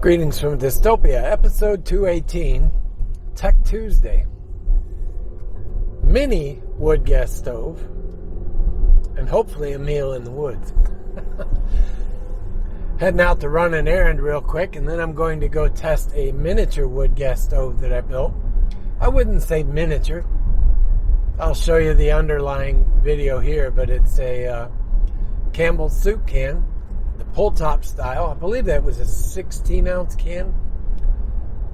Greetings from Dystopia, episode 218, Tech Tuesday. Mini wood gas stove, and hopefully a meal in the woods. Heading out to run an errand real quick, and then I'm going to go test a miniature wood gas stove that I built. I wouldn't say miniature. I'll show you the underlying video here, but it's a Campbell's soup can. The pull-top style. I believe that was a 16-ounce can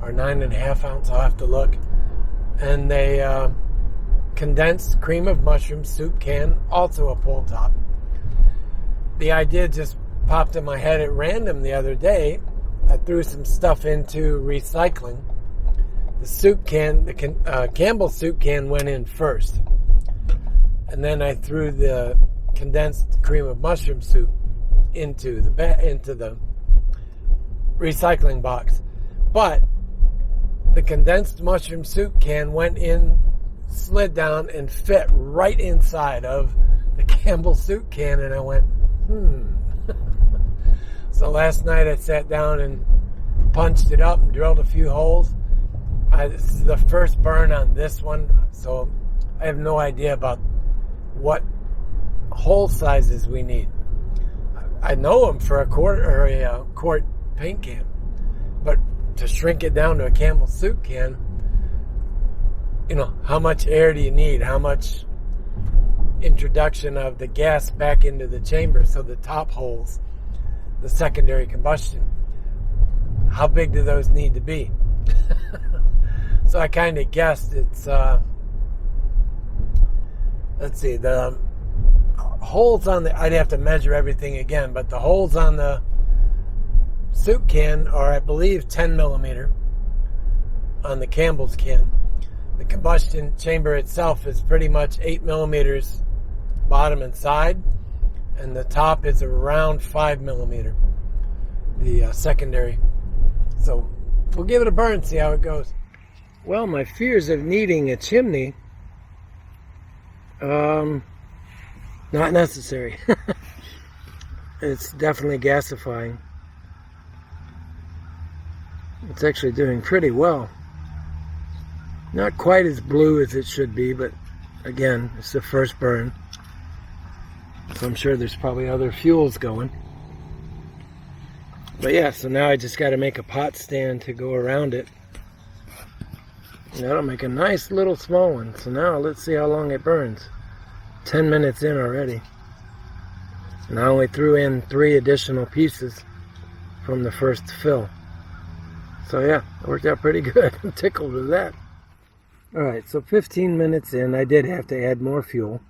or 9.5 ounce. I'll have to look. And a condensed cream of mushroom soup can, also a pull-top. The idea just popped in my head at random the other day. I threw some stuff into recycling. The soup can, the Campbell's soup can went in first. And then I threw the condensed cream of mushroom soup into the recycling box, but the condensed mushroom soup can went in, slid down, and fit right inside of the Campbell soup can, and I went, So last night I sat down and punched it up and drilled a few holes. This is the first burn on this one, so I have no idea about what hole sizes we need. I know them for a quart paint can, but to shrink it down to a Campbell soup can, how much air do you need? How much introduction of the gas back into the chamber? So the top holes, the secondary combustion, how big do those need to be? So I kind of guessed it's, let's see, the holes on the, I'd have to measure everything again, but the holes on the soup can are, I believe, 10 millimeter on the Campbell's can. The combustion chamber itself is pretty much 8 millimeters bottom and side, and the top is around 5 millimeter, the secondary. So we'll give it a burn, see how it goes. Well, my fears of needing a chimney, not necessary. It's definitely gasifying. It's actually doing pretty well. Not quite as blue as it should be, but again, it's the first burn. So I'm sure there's probably other fuels going. But yeah, so now I just got to make a pot stand to go around it. And that'll make a nice little small one. So now let's see how long it burns. 10 minutes in already. And I only threw in 3 additional pieces from the first fill. So yeah, it worked out pretty good. I'm tickled with that. Alright, so 15 minutes in, I did have to add more fuel.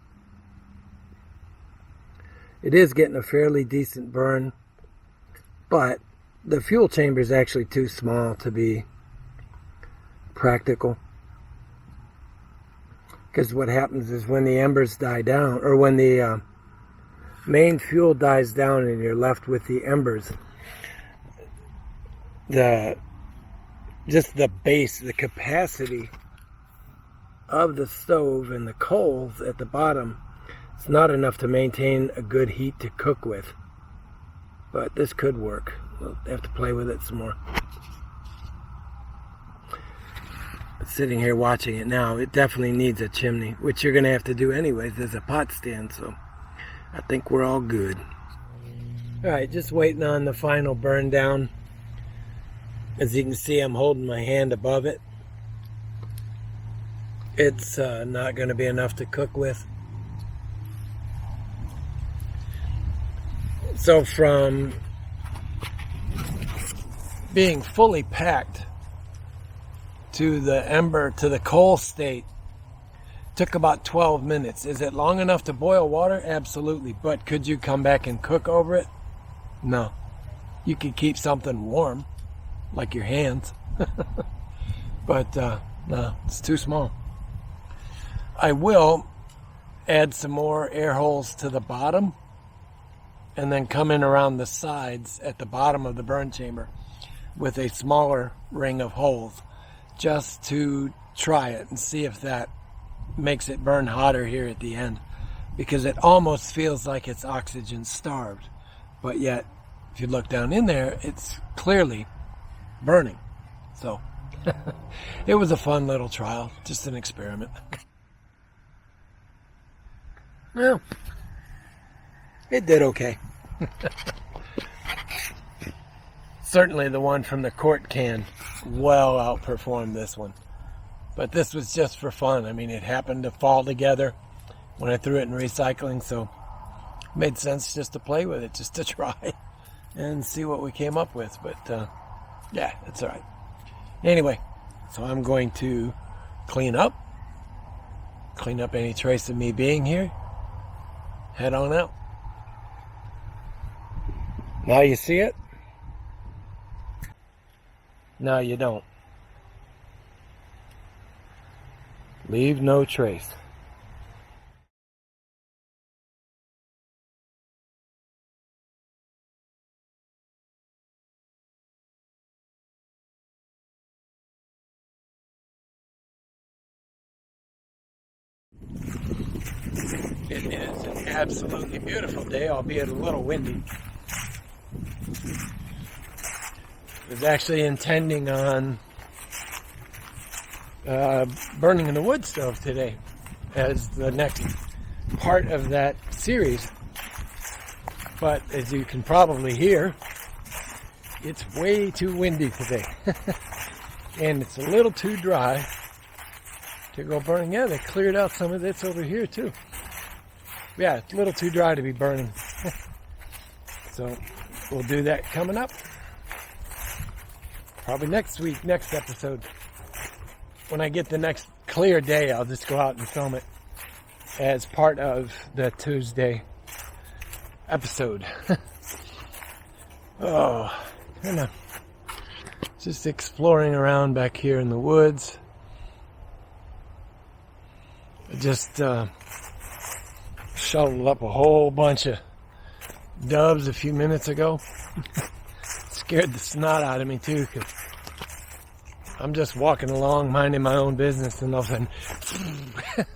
It is getting a fairly decent burn, but the fuel chamber is actually too small to be practical. Because what happens is when the embers die down, or when the main fuel dies down and you're left with the embers, just the base, the capacity of the stove and the coals at the bottom, it's not enough to maintain a good heat to cook with. But this could work. We'll have to play with it some more. Sitting here watching it now, it definitely needs a chimney, which you're going to have to do anyways as a pot stand, so I think we're all good. Alright, just waiting on the final burn down. As you can see, I'm holding my hand above it. It's not going to be enough to cook with. So from being fully packed to the ember, to the coal state, took about 12 minutes. Is it long enough to boil water? Absolutely. But could you come back and cook over it? No. You could keep something warm, like your hands. But no, it's too small. I will add some more air holes to the bottom and then come in around the sides at the bottom of the burn chamber with a smaller ring of holes, just to try it and see if that makes it burn hotter here at the end, because it almost feels like it's oxygen starved, but yet if you look down in there, it's clearly burning. So it was a fun little trial, just an experiment. Well, it did okay. Certainly the one from the quart can well outperformed this one. But this was just for fun. I mean, it happened to fall together when I threw it in recycling, so it made sense just to play with it, just to try and see what we came up with. But yeah, it's all right. Anyway, so I'm going to clean up any trace of me being here, head on out. Now you see it. Now you don't. Leave no trace. It is an absolutely beautiful day, albeit a little windy. I was actually intending on burning in the wood stove today as the next part of that series. But as you can probably hear, it's way too windy today. And it's a little too dry to go burning. Yeah, they cleared out some of this over here too. Yeah, it's a little too dry to be burning. So we'll do that coming up. Probably next week, next episode. When I get the next clear day, I'll just go out and film it as part of the Tuesday episode. Oh, kind of just exploring around back here in the woods. I just shoveled up a whole bunch of doves a few minutes ago. Scared the snot out of me too, because I'm just walking along minding my own business, and all of a sudden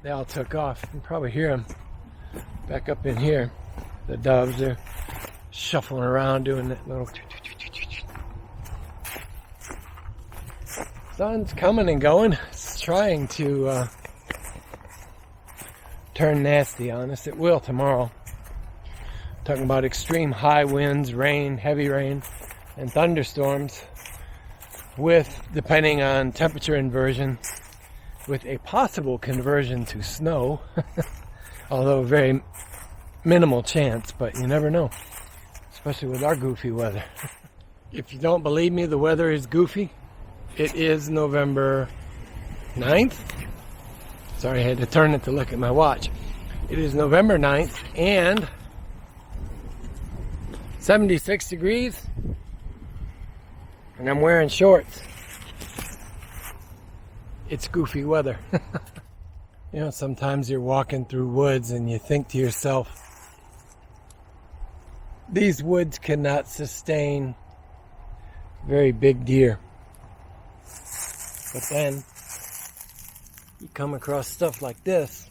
they all took off. You can probably hear them back up in here. The doves are shuffling around doing that little sun's coming and going. It's trying to turn nasty on us. It will tomorrow. Talking about extreme high winds, rain, heavy rain, and thunderstorms with, depending on temperature inversion, with a possible conversion to snow. Although a very minimal chance, but you never know. Especially with our goofy weather. If you don't believe me, the weather is goofy. It is November 9th. Sorry, I had to turn it to look at my watch. It is November 9th, and 76 degrees, and I'm wearing shorts. It's goofy weather. You know, sometimes you're walking through woods and you think to yourself, these woods cannot sustain very big deer. But then you come across stuff like this.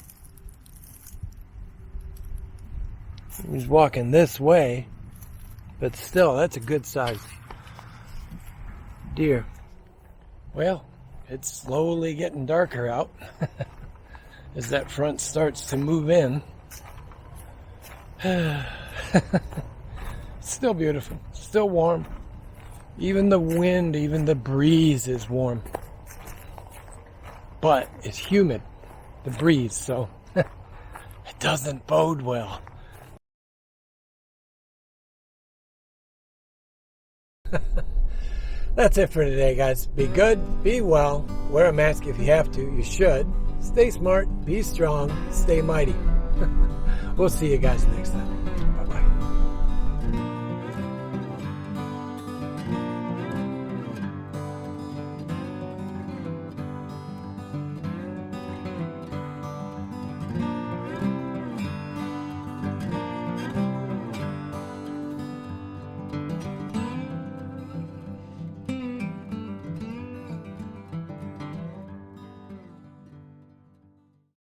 He's walking this way, but still, that's a good size deer. Well, it's slowly getting darker out as that front starts to move in. Still beautiful, still warm. Even the wind, even the breeze is warm. But it's humid, the breeze, so it doesn't bode well. That's it for today, guys. Be good, be well, wear a mask if you have to, you should. Stay smart, be strong, stay mighty. We'll see you guys next time.